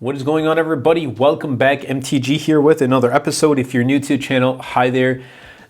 What is going on, everybody? Welcome back. MTG here with another episode. If you're new to the channel, hi there.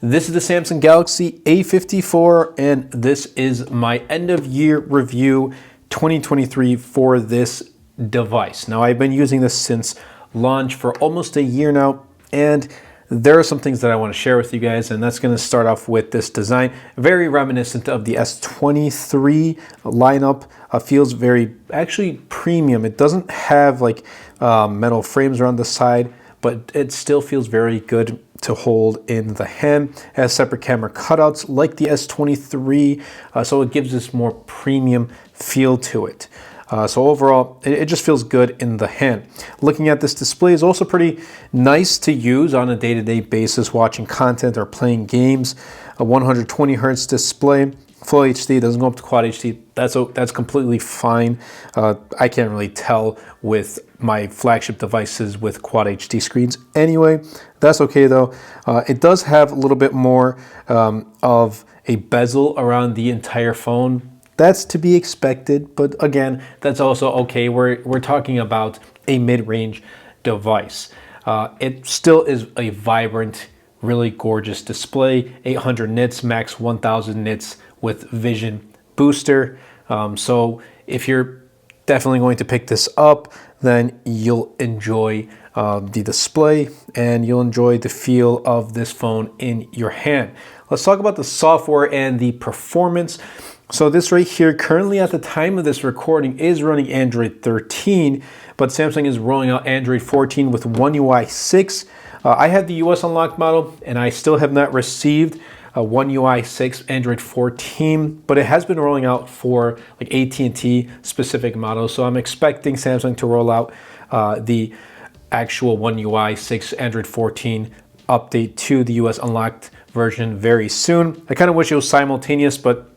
This is the Samsung Galaxy A54 and this is my end of year review 2023 for this device. Now, I've been using this since launch for almost a year now, and there are some things that I want to share with you guys, and that's going to start off with this design. Very reminiscent of the S23 lineup. Feels very, actually premium. It doesn't have like metal frames around the side, but it still feels very good to hold in the hand. It has separate camera cutouts like the S23, so it gives this more premium feel to it. So overall, it just feels good in the hand. Looking at this display is also pretty nice to use on a day-to-day basis, watching content or playing games. A 120 hertz display, full HD, doesn't go up to quad HD. That's completely fine. I can't really tell with my flagship devices with quad HD screens. Anyway, that's okay though. It does have a little bit more of a bezel around the entire phone. That's to be expected, but again, that's also okay. We're talking about a mid-range device. It still is a vibrant, really gorgeous display. 800 nits, max 1000 nits with Vision Booster. So if you're definitely going to pick this up, then you'll enjoy the display and you'll enjoy the feel of this phone in your hand. Let's talk about the software and the performance. So this right here, currently at the time of this recording, is running Android 13, but Samsung is rolling out Android 14 with One UI 6. I have the US unlocked model, and I still have not received a One UI 6 Android 14, but it has been rolling out for like AT&T specific models. So I'm expecting Samsung to roll out the actual One UI 6 Android 14 update to the US unlocked version very soon. I kind of wish it was simultaneous, but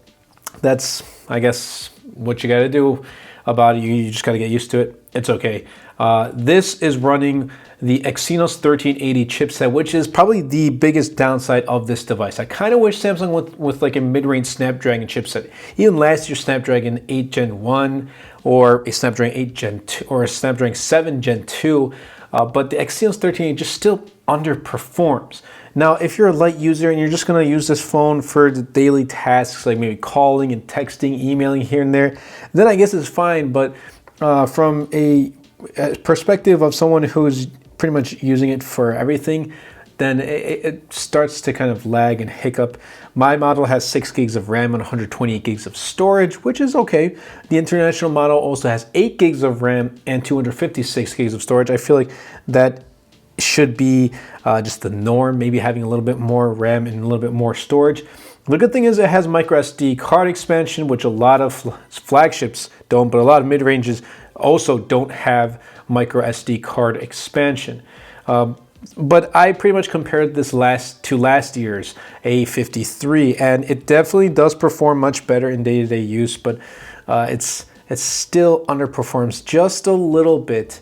that's, I guess, what you got to do about it. You just got to get used to it. It's okay. This is running the Exynos 1380 chipset, which is probably the biggest downside of this device. I kind of wish Samsung with like a mid-range Snapdragon chipset. Even last year's Snapdragon 8 Gen 1 or a Snapdragon 8 Gen 2 or a Snapdragon 7 Gen 2, but the Exynos 1380 just still underperforms. Now, if you're a light user and you're just going to use this phone for the daily tasks, like maybe calling and texting, emailing here and there, then I guess it's fine. But from a perspective of someone who's pretty much using it for everything, then it starts to kind of lag and hiccup. My model has 6 gigs of RAM and 128 gigs of storage, which is okay. The international model also has 8 gigs of RAM and 256 gigs of storage. I feel like that should be just the norm, maybe having a little bit more RAM and a little bit more storage. The good thing is it has micro SD card expansion, which a lot of flagships don't, but a lot of mid-ranges also don't have micro SD card expansion. But I pretty much compared this to last year's A53, and it definitely does perform much better in day-to-day use, but it still underperforms just a little bit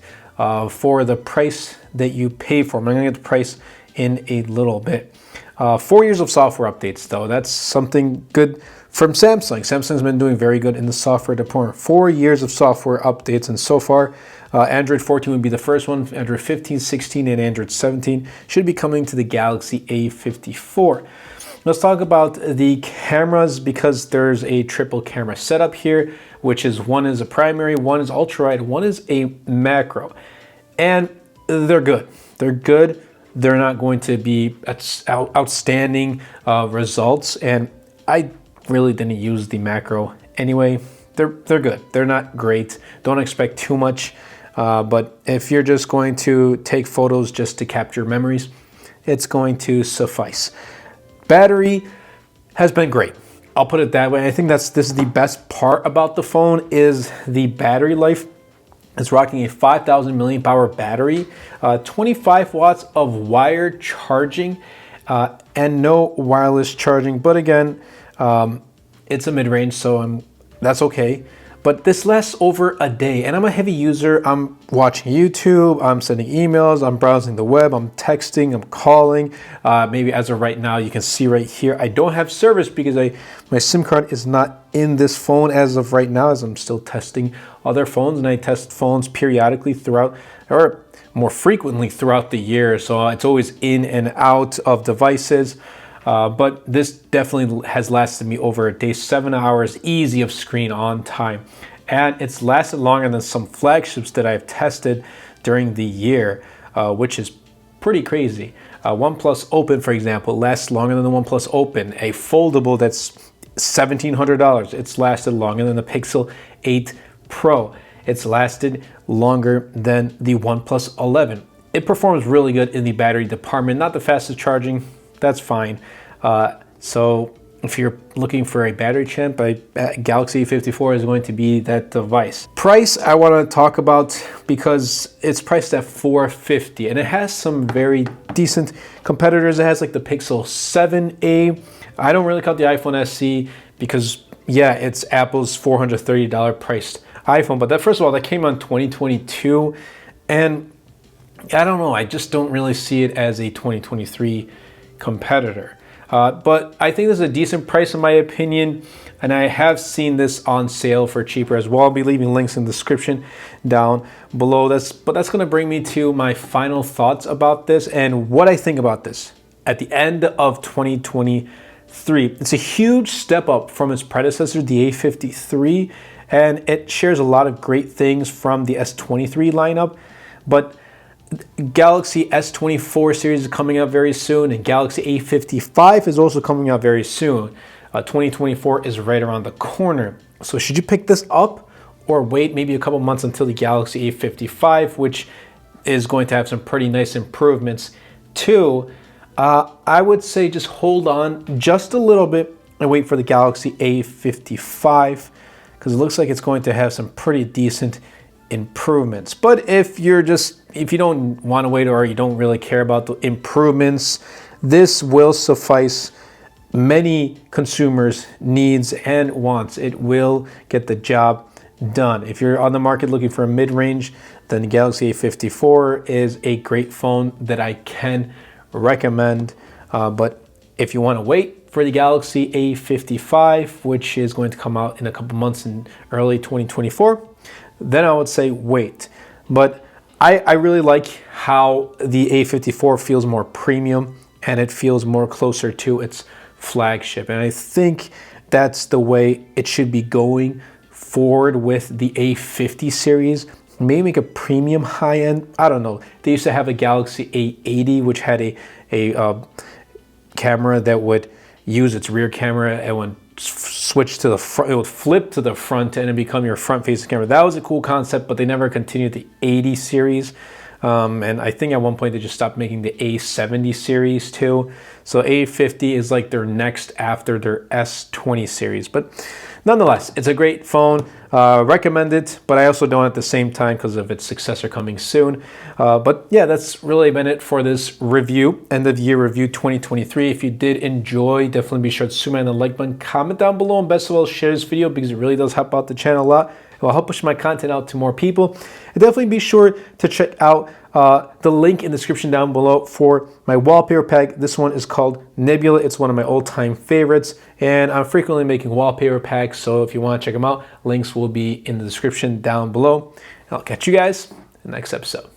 for the price that you pay for. I'm going to get the price in a little bit. 4 years of software updates, though. That's something good from Samsung. Samsung's been doing very good in the software department. 4 years of software updates, and so far, Android 14 would be the first one. Android 15, 16, and Android 17 should be coming to the Galaxy A54. Let's talk about the cameras, because there's a triple camera setup here, which is one is a primary, one is ultra wide, one is a macro. And they're good. They're good. They're not going to be outstanding results. And I really didn't use the macro anyway. They're good. They're not great. Don't expect too much. But if you're just going to take photos just to capture memories, it's going to suffice. Battery has been great. I'll put it that way. I think this is the best part about the phone is the battery life. It's rocking a 5,000 milliamp hour battery, 25 watts of wired charging, and no wireless charging. But again, it's a mid-range, so that's okay. but this lasts over a day, and I'm a heavy user. I'm watching YouTube, I'm sending emails, I'm browsing the web, I'm texting, I'm calling. Maybe as of right now, you can see right here, I don't have service because my SIM card is not in this phone as of right now, as I'm still testing other phones, and I test phones periodically throughout, or more frequently throughout the year. So it's always in and out of devices. But this definitely has lasted me over a day, 7 hours easy of screen on time. And it's lasted longer than some flagships that I've tested during the year, which is pretty crazy. OnePlus Open, for example, lasts longer than the OnePlus Open. A foldable that's $1,700. It's lasted longer than the Pixel 8 Pro. It's lasted longer than the OnePlus 11. It performs really good in the battery department. Not the fastest charging, that's fine. So if you're looking for a battery champ, Galaxy A54 is going to be that device. Price I want to talk about because it's priced at $450, and it has some very decent competitors. It has like the Pixel 7a. I don't really count the iPhone SE because yeah, it's Apple's $430 priced iPhone, but that, first of all, that came out in 2022, and I don't know, I just don't really see it as a 2023 competitor. But I think this is a decent price in my opinion, and I have seen this on sale for cheaper as well. I'll be leaving links in the description down below. But that's going to bring me to my final thoughts about this and what I think about this at the end of 2023. It's a huge step up from its predecessor, the A53, and it shares a lot of great things from the S23 lineup, but Galaxy S24 series is coming out very soon, and Galaxy A55 is also coming out very soon. 2024 is right around the corner. So should you pick this up or wait maybe a couple months until the Galaxy A55, which is going to have some pretty nice improvements too? I would say just hold on just a little bit and wait for the Galaxy A55, because it looks like it's going to have some pretty decent improvements. But if you don't want to wait, or you don't really care about the improvements, this will suffice many consumers' needs and wants. It will get the job done. If you're on the market looking for a mid-range, then the Galaxy A54 is a great phone that I can recommend. But if you want to wait for the Galaxy A55, which is going to come out in a couple months in early 2024, then I would say wait. But I really like how the A54 feels more premium, and it feels more closer to its flagship. And I think that's the way it should be going forward with the A50 series. Maybe make a premium high-end. I don't know. They used to have a Galaxy A80, which had a camera that would use its rear camera, and when switch to the front, it would flip to the front and it become your front-facing camera. That was a cool concept, but they never continued the 80 series. And I think at one point they just stopped making the A70 series too. So A50 is like their next after their S20 series. But nonetheless, it's a great phone. Recommend it, but I also don't at the same time because of its successor coming soon. But yeah, that's really been it for this review, end of year review 2023. If you did enjoy, definitely be sure to smash the like button, comment down below, and best of all, share this video because it really does help out the channel a lot. It will help push my content out to more people. And definitely be sure to check out the link in the description down below for my wallpaper pack. This one is called Nebula. It's one of my all-time favorites, and I'm frequently making wallpaper packs, so if you want to check them out, links will be in the description down below. And I'll catch you guys in the next episode.